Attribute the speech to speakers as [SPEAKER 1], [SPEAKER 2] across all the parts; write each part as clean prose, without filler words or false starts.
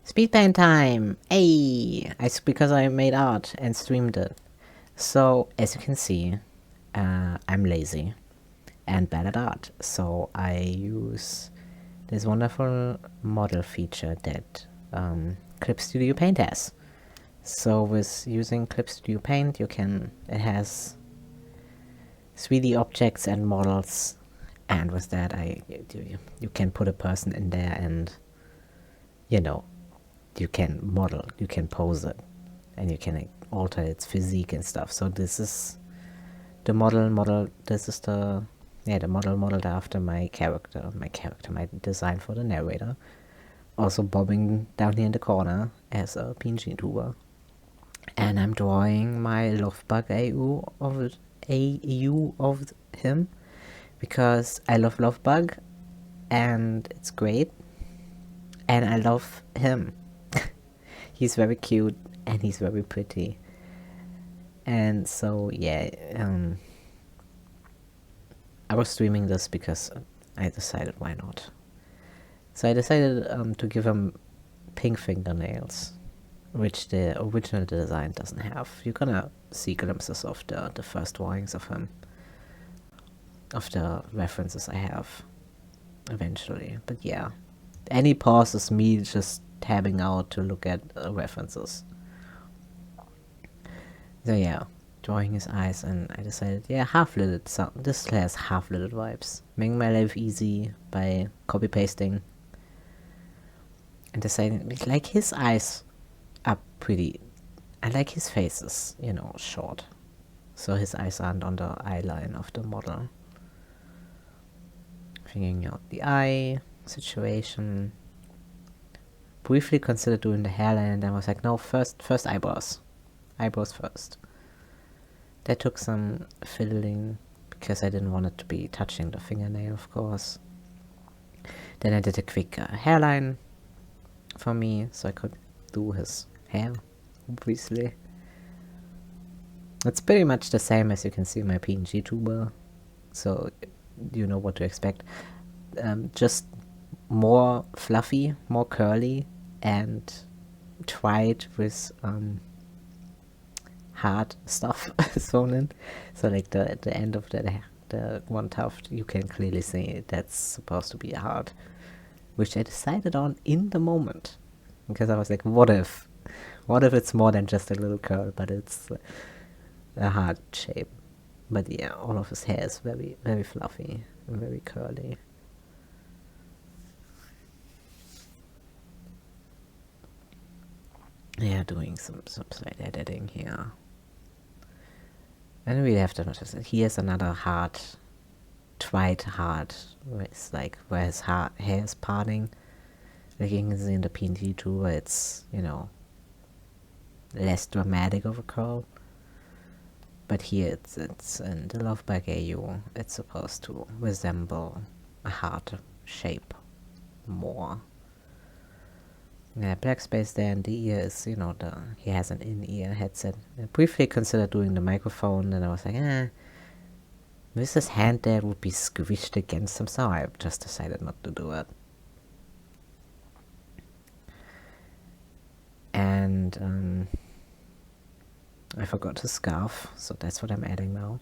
[SPEAKER 1] Speedpaint time! Hey! Because I made art and streamed it. So, as you can see, I'm lazy and bad at art. So I use this wonderful model feature that ClipStudio Paint has. So with using ClipStudio Paint, it has 3D objects and models, and with that you can put a person in there and, you know, you can model, you can pose it, and you can alter its physique and stuff. So this is the this is the model modeled after my design for the narrator, also bobbing down here in the corner as a PNGtuber. And I'm drawing my Lovebug AU of him because I love Lovebug and it's great, and I love him. He's very cute and he's very pretty. And so yeah, I was streaming this because I decided why not. So I decided to give him pink fingernails, which the original design doesn't have. You're gonna see glimpses of the first drawings of him, of the references I have eventually. But yeah, any pause is me just tabbing out to look at references. So yeah, drawing his eyes, and I decided, yeah, half-lidded. So this has half-lidded vibes, making my life easy by copy-pasting, and deciding, like, his eyes are pretty. I like his face is, you know, short, so his eyes aren't on the eye line of the model. Figuring out the eye situation. Briefly considered doing the hairline, and then was like, no, first eyebrows. Eyebrows first. That took some fiddling because I didn't want it to be touching the fingernail, of course. Then I did a quick hairline for me, so I could do his hair, obviously. It's pretty much the same as you can see in my PNGtuber, so you know what to expect. Just more fluffy, more curly, and tried with hard stuff thrown in. So like the end of the one tuft, you can clearly see that's supposed to be hard, which I decided on in the moment, because I was like, what if it's more than just a little curl, but it's a hard shape. But yeah, all of his hair is very, very fluffy and very curly. Yeah, doing some slight editing here. And we have to notice that here's another hard, tried hard, where it's like where his hair is parting. Like you can see in the PNG where it's, you know, less dramatic of a curl. But here it's in the Lovebug AU, it's supposed to resemble a hard shape more. Yeah, black space there, and the ear is, you know, he has an in-ear headset. I briefly considered doing the microphone, and I was like, with his hand there, it would be squished against him, so I just decided not to do it. And I forgot his scarf, so that's what I'm adding now.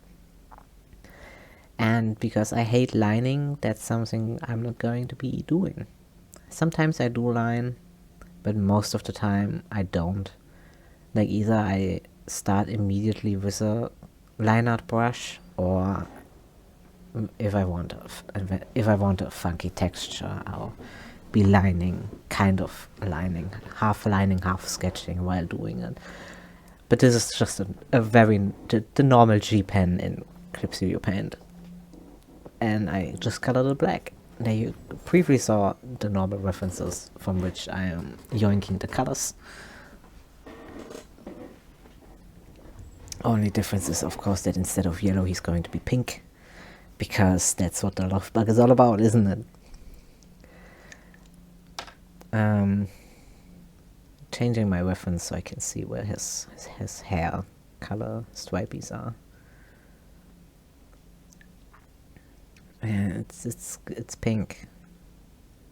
[SPEAKER 1] And because I hate lining, that's something I'm not going to be doing. Sometimes I do line, but most of the time I don't. Like either I start immediately with a line art brush, or if I want a funky texture, I'll be lining, kind of lining, half sketching while doing it. But this is just a very the normal G pen in ClipStudio Paint, and I just colored it black. Now you briefly saw the normal references from which I am yoinking the colors. Only difference is, of course, that instead of yellow he's going to be pink, because that's what the Lovebug is all about, isn't it? Changing my reference so I can see where his hair color stripies are. And it's pink.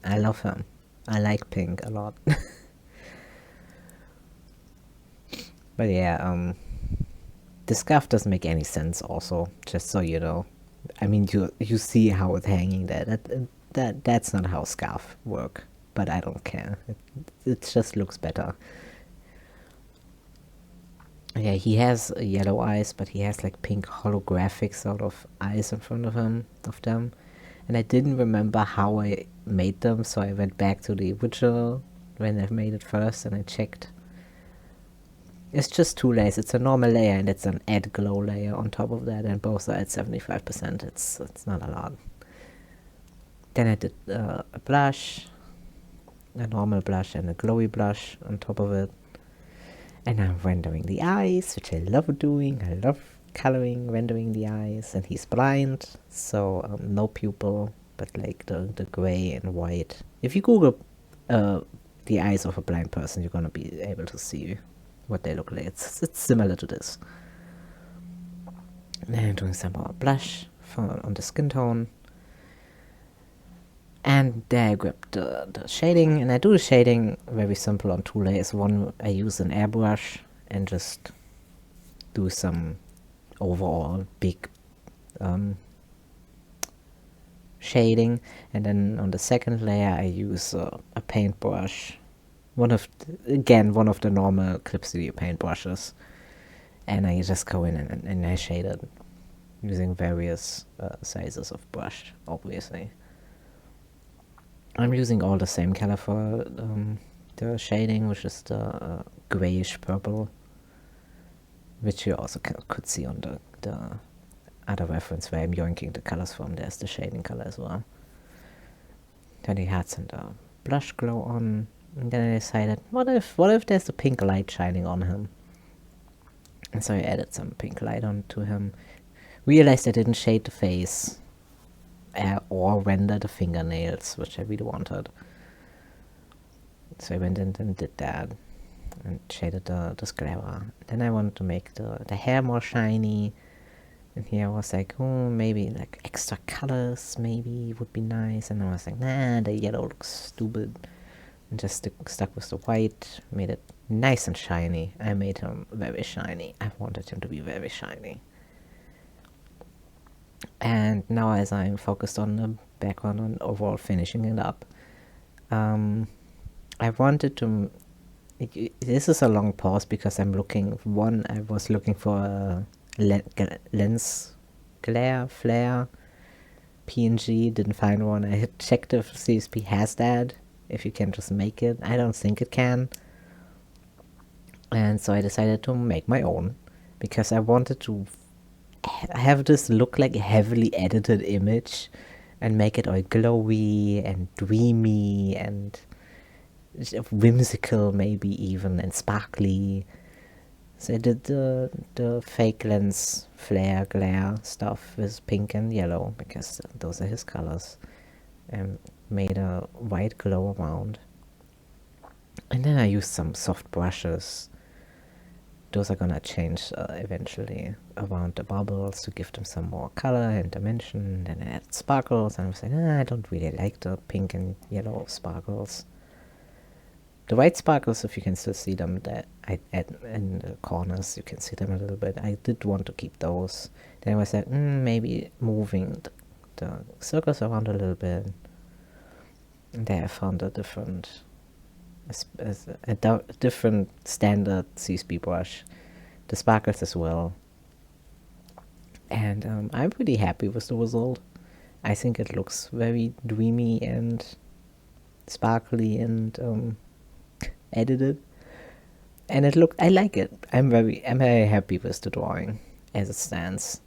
[SPEAKER 1] I love him. I like pink a lot. But yeah, the scarf doesn't make any sense also, just so you know. I mean, you see how it's hanging there. That's not how scarf work, but I don't care. It just looks better. Yeah, he has yellow eyes, but he has like pink holographic sort of eyes in front of him, of them. And I didn't remember how I made them, so I went back to the original when I made it first and I checked. It's just two layers. It's a normal layer and it's an add glow layer on top of that, and both are at 75%. It's not a lot. Then I did a blush, a normal blush and a glowy blush on top of it. And I'm rendering the eyes, which I love doing. I love coloring, rendering the eyes. And he's blind, so no pupil, but like the gray and white. If you Google the eyes of a blind person, you're gonna be able to see what they look like. It's similar to this. And then I'm doing some more blush on the skin tone. And there I grab the shading, and I do the shading very simple on two layers. One, I use an airbrush and just do some overall big shading. And then on the second layer, I use a paintbrush. One of the normal ClipStudio paintbrushes. And I just go in and I shade it using various sizes of brush, obviously. I'm using all the same color for the shading, which is the grayish purple, which you also could see on the other reference where I'm yoinking the colors from. There's the shading color as well. Then he had some blush glow on, and then I decided, what if there's a pink light shining on him? And so I added some pink light onto him. Realized I didn't shade the face. Or render the fingernails, which I really wanted. So I went in and did that and shaded the sclera. Then I wanted to make the hair more shiny, and here I was like, oh, maybe like extra colors maybe would be nice, and I was like, nah, the yellow looks stupid, and just stuck with the white, made it nice and shiny. I made him very shiny. I wanted him to be very shiny. And now as I'm focused on the background and overall finishing it up, I wanted to... This is a long pause because I'm looking... I was looking for a lens flare PNG, didn't find one. I had checked if CSP has that, if you can just make it. I don't think it can. And so I decided to make my own, because I wanted to have this look like a heavily edited image and make it all glowy and dreamy and whimsical maybe even, and sparkly. So I did the fake lens flare glare stuff with pink and yellow, because those are his colors, and made a white glow around. And then I used some soft brushes. Those are gonna change eventually around the bubbles to give them some more color and dimension. Then I added sparkles, and I was like, I don't really like the pink and yellow sparkles. The white sparkles, if you can still see them, that I add in the corners, you can see them a little bit. I did want to keep those. Then I was like, maybe moving the circles around a little bit. And there I found a different different standard CSP brush, the sparkles as well, and I'm pretty happy with the result. I think it looks very dreamy and sparkly and edited, and I like it. I'm very happy with the drawing as it stands.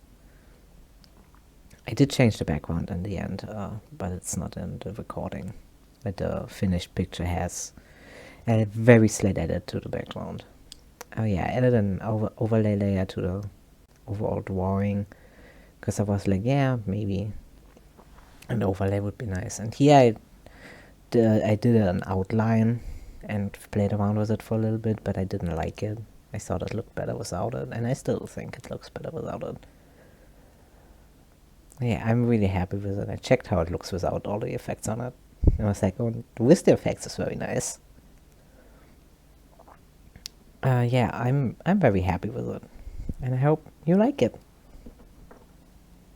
[SPEAKER 1] I did change the background in the end, but it's not in the recording. But the finished picture has a very slight edit to the background. Oh yeah, I added an overlay layer to the overall drawing, because I was like, yeah, maybe an overlay would be nice. And here I did an outline and played around with it for a little bit, but I didn't like it. I thought it looked better without it, and I still think it looks better without it. Yeah, I'm really happy with it. I checked how it looks without all the effects on it. I was like, oh, with the effects is very nice. yeah, I'm very happy with it, and I hope you like it.